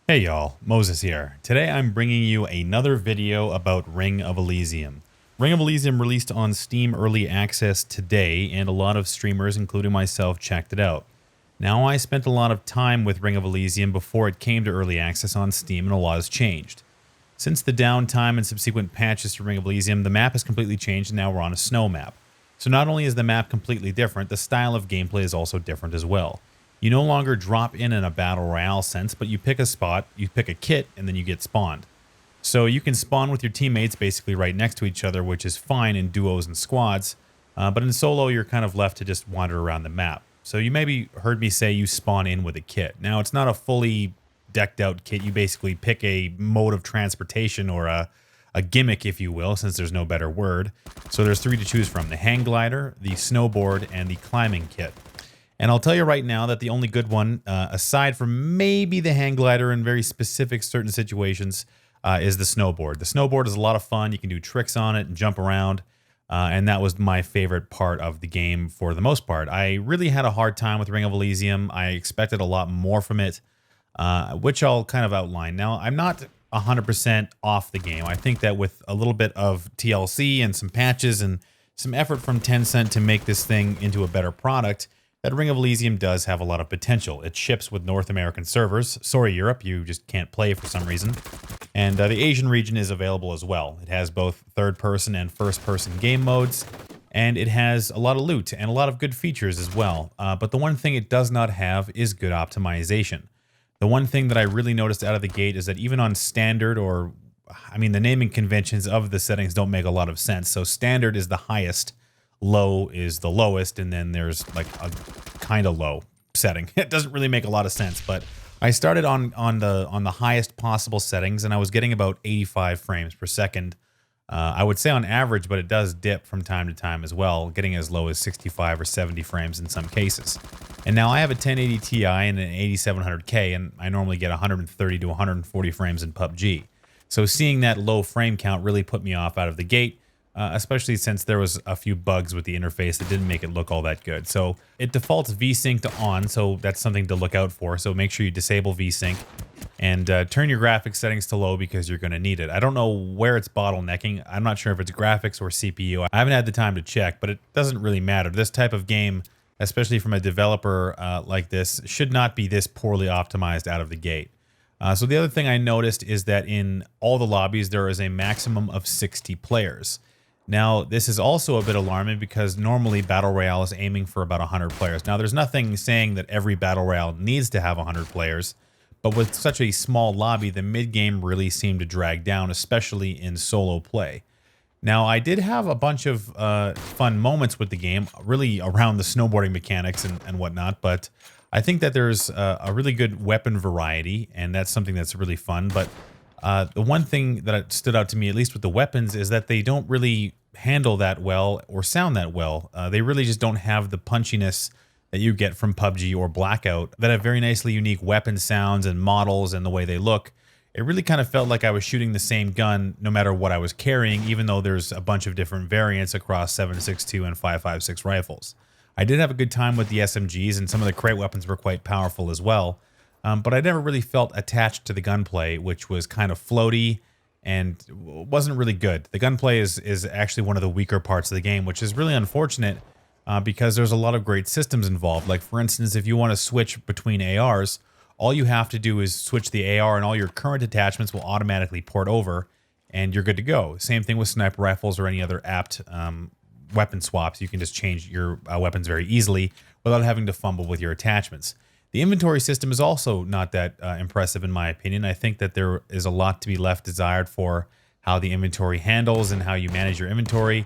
Hey y'all, Moses here. Today I'm bringing you another video about Ring of Elysium. Ring of Elysium released on Steam Early Access today, and a lot of streamers, including myself, checked it out. Now, I spent a lot of time with Ring of Elysium before it came to Early Access on Steam, and a lot has changed. Since the downtime and subsequent patches to Ring of Elysium, the map has completely changed, and now we're on a snow map. So not only is the map completely different, the style of gameplay is also different as well. You no longer drop in a battle royale sense, but you pick a spot, you pick a kit, and then you get spawned. So you can spawn with your teammates basically right next to each other, which is fine in duos and squads, but in solo you're kind of left to just wander around the map. So you maybe heard me say you spawn in with a kit. Now, it's not a fully decked out kit. You basically pick a mode of transportation, or a gimmick, if you will, since there's no better word. So there's three to choose from: the hang glider, the snowboard, and the climbing kit. And I'll tell you right now that the only good one, aside from maybe the hang glider in very specific certain situations, is the snowboard. The snowboard is a lot of fun. You can do tricks on it and jump around. And that was my favorite part of the game for the most part. I really had a hard time with Ring of Elysium. I expected a lot more from it, which I'll kind of outline. Now, I'm not 100% off the game. I think that with a little bit of TLC and some patches and some effort from Tencent to make this thing into a better product, that Ring of Elysium does have a lot of potential. It ships with North American servers. Sorry, Europe, you just can't play for some reason. And the Asian region is available as well. It has both third-person and first-person game modes, and it has a lot of loot and a lot of good features as well. But the one thing it does not have is good optimization. The one thing that I really noticed out of the gate is that even on standard, or, I mean, the naming conventions of the settings don't make a lot of sense. So standard is the highest, low is the lowest, and then there's like a kind of low setting. It doesn't really make a lot of sense, but I started on the highest possible settings, and I was getting about 85 frames per second. I would say on average, but it does dip from time to time as well, getting as low as 65 or 70 frames in some cases. And now I have a 1080 Ti and an 8700K, and I normally get 130 to 140 frames in PUBG. So seeing that low frame count really put me off out of the gate, especially since there was a few bugs with the interface that didn't make it look all that good. So it defaults VSync to on, so that's something to look out for. So make sure you disable VSync and turn your graphics settings to low, because you're going to need it. I don't know where it's bottlenecking. I'm not sure if it's graphics or CPU. I haven't had the time to check, but it doesn't really matter. This type of game, especially from a developer like this, should not be this poorly optimized out of the gate. So the other thing I noticed is that in all the lobbies, there is a maximum of 60 players. Now, this is also a bit alarming because normally Battle Royale is aiming for about 100 players. Now, there's nothing saying that every Battle Royale needs to have 100 players, but with such a small lobby, the mid-game really seemed to drag down, especially in solo play. Now, I did have a bunch of fun moments with the game, really around the snowboarding mechanics and whatnot, but I think that there's a really good weapon variety, and that's something that's really fun. But the one thing that stood out to me, at least with the weapons, is that they don't really handle that well or sound that well. They really just don't have the punchiness that you get from PUBG or Blackout, that have very nicely unique weapon sounds and models and the way they look. It really kind of felt like I was shooting the same gun no matter what I was carrying, even though there's a bunch of different variants across 7.62 and 5.56 rifles. I did have a good time with the SMGs, and some of the crate weapons were quite powerful as well. But I never really felt attached to the gunplay, which was kind of floaty and wasn't really good. The gunplay is actually one of the weaker parts of the game, which is really unfortunate because there's a lot of great systems involved. Like, for instance, if you want to switch between ARs, all you have to do is switch the AR, and all your current attachments will automatically port over, and you're good to go. Same thing with sniper rifles or any other apt weapon swaps. You can just change your weapons very easily without having to fumble with your attachments. The inventory system is also not that impressive in my opinion. I think that there is a lot to be left desired for how the inventory handles and how you manage your inventory.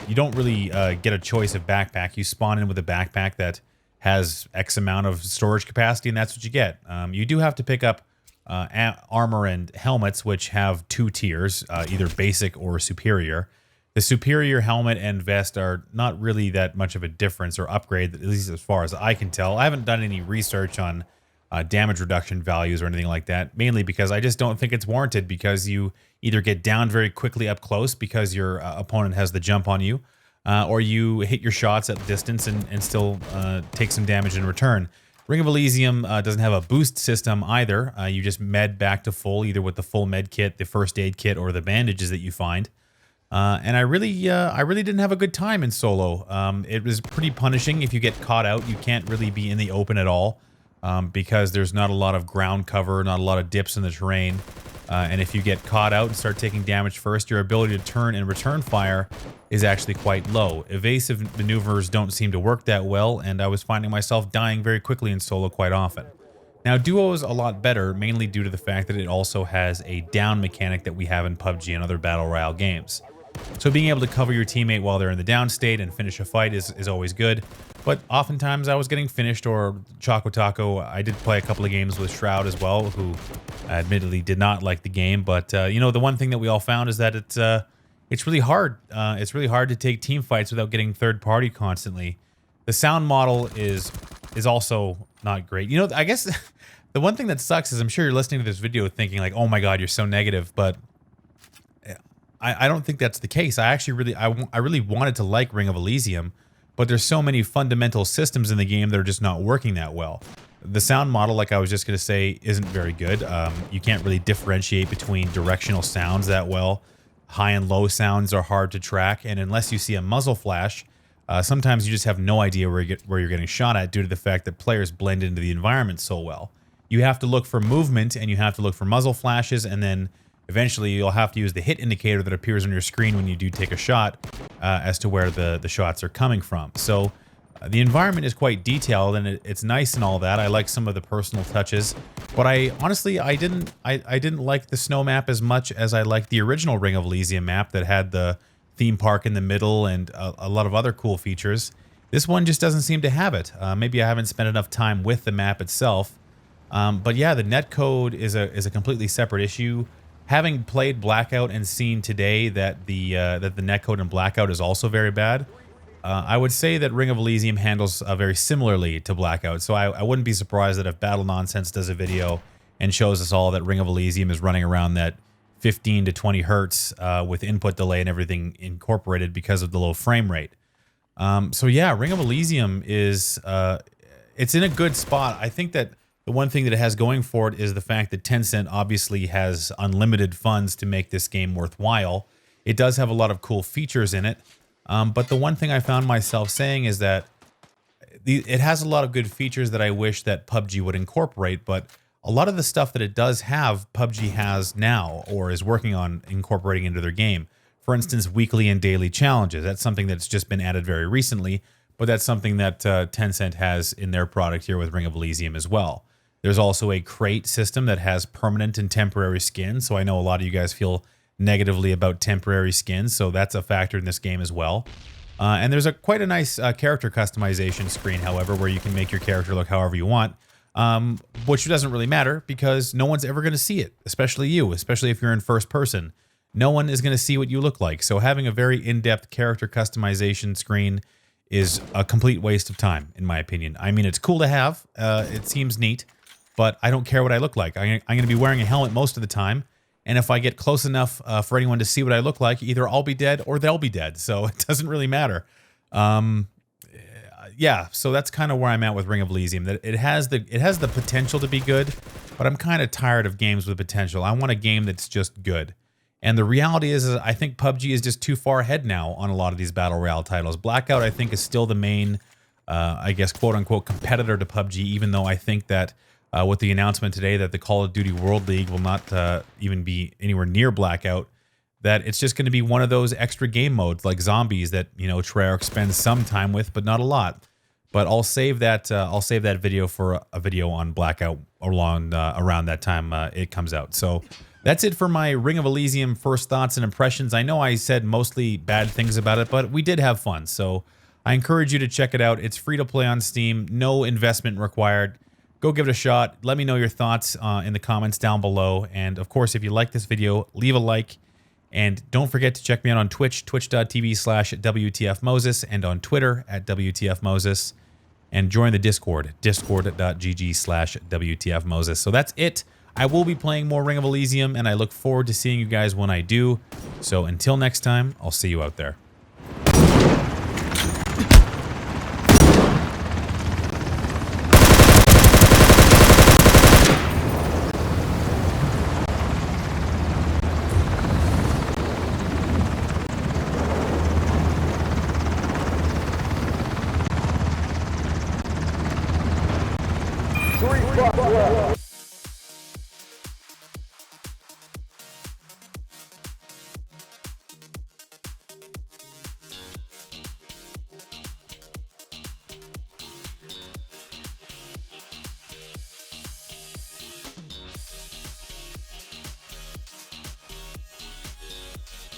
You don't really get a choice of backpack. You spawn in with a backpack that has X amount of storage capacity, and that's what you get. You do have to pick up armor and helmets, which have two tiers, either basic or superior. The superior helmet and vest are not really that much of a difference or upgrade, at least as far as I can tell. I haven't done any research on damage reduction values or anything like that, mainly because I just don't think it's warranted, because you either get down very quickly up close because your opponent has the jump on you, or you hit your shots at distance and still take some damage in return. Ring of Elysium doesn't have a boost system either. You just med back to full, either with the full med kit, the first aid kit, or the bandages that you find. And I really didn't have a good time in solo. It was pretty punishing. If you get caught out, you can't really be in the open at all, because there's not a lot of ground cover, not a lot of dips in the terrain. And if you get caught out and start taking damage first, your ability to turn and return fire is actually quite low. Evasive maneuvers don't seem to work that well, and I was finding myself dying very quickly in solo quite often. Now, duo is a lot better, mainly due to the fact that it also has a down mechanic that we have in PUBG and other Battle Royale games. So being able to cover your teammate while they're in the down state and finish a fight is always good. But oftentimes I was getting finished, or Choco Taco. I did play a couple of games with Shroud as well, who admittedly did not like the game. But you know, the one thing that we all found is that it's really hard. It's really hard to take team fights without getting third party constantly. The sound model is also not great. You know, I guess the one thing that sucks is I'm sure you're listening to this video thinking like, oh my god, you're so negative, but I don't think that's the case. I really wanted to like Ring of Elysium, but there's so many fundamental systems in the game that are just not working that well. The sound model, like I was just going to say, isn't very good. You can't really differentiate between directional sounds that well. High and low sounds are hard to track, and unless you see a muzzle flash, sometimes you just have no idea where you're getting shot at due to the fact that players blend into the environment so well. You have to look for movement, and you have to look for muzzle flashes, and then eventually you'll have to use the hit indicator that appears on your screen when you do take a shot as to where the shots are coming from. So the environment is quite detailed, and it's nice and all that. I like some of the personal touches, but I didn't like the snow map as much as I liked the original Ring of Elysium map that had the theme park in the middle and a lot of other cool features. This one just doesn't seem to have it. Maybe I haven't spent enough time with the map itself. But yeah, the netcode is a completely separate issue. Having played Blackout and seen today that the netcode in Blackout is also very bad, I would say that Ring of Elysium handles very similarly to Blackout. So I wouldn't be surprised that if Battle Nonsense does a video and shows us all that Ring of Elysium is running around that 15 to 20 hertz with input delay and everything incorporated because of the low frame rate. So yeah, Ring of Elysium is it's in a good spot. I think that the one thing that it has going for it is the fact that Tencent obviously has unlimited funds to make this game worthwhile. It does have a lot of cool features in it, but the one thing I found myself saying is that it has a lot of good features that I wish that PUBG would incorporate, but a lot of the stuff that it does have, PUBG has now or is working on incorporating into their game. For instance, weekly and daily challenges. That's something that's just been added very recently, but that's something that Tencent has in their product here with Ring of Elysium as well. There's also a crate system that has permanent and temporary skins, so I know a lot of you guys feel negatively about temporary skins, so that's a factor in this game as well. And there's quite a nice character customization screen, however, where you can make your character look however you want, which doesn't really matter because no one's ever going to see it, especially you, especially if you're in first person. No one is going to see what you look like, so having a very in-depth character customization screen is a complete waste of time, in my opinion. I mean, it's cool to have, it seems neat, but I don't care what I look like. I'm going to be wearing a helmet most of the time, and if I get close enough for anyone to see what I look like, either I'll be dead or they'll be dead, so it doesn't really matter. Yeah, so that's kind of where I'm at with Ring of Elysium. That it has the potential to be good, but I'm kind of tired of games with potential. I want a game that's just good. And the reality is I think PUBG is just too far ahead now on a lot of these Battle Royale titles. Blackout, I think, is still the main, I guess, quote-unquote competitor to PUBG, even though I think that with the announcement today that the Call of Duty World League will not even be anywhere near Blackout, that it's just going to be one of those extra game modes like zombies that, you know, Treyarch spends some time with, but not a lot. But I'll save that video for a video on Blackout around that time it comes out. So that's it for my Ring of Elysium first thoughts and impressions. I know I said mostly bad things about it, but we did have fun. So I encourage you to check it out. It's free to play on Steam, no investment required. Go give it a shot. Let me know your thoughts in the comments down below. And of course, if you like this video, leave a like. And don't forget to check me out on Twitch, twitch.tv/wtfmoses, and on Twitter @wtfmoses. And join the Discord, discord.gg/wtfmoses. So that's it. I will be playing more Ring of Elysium, and I look forward to seeing you guys when I do. So until next time, I'll see you out there. 3 bucks left.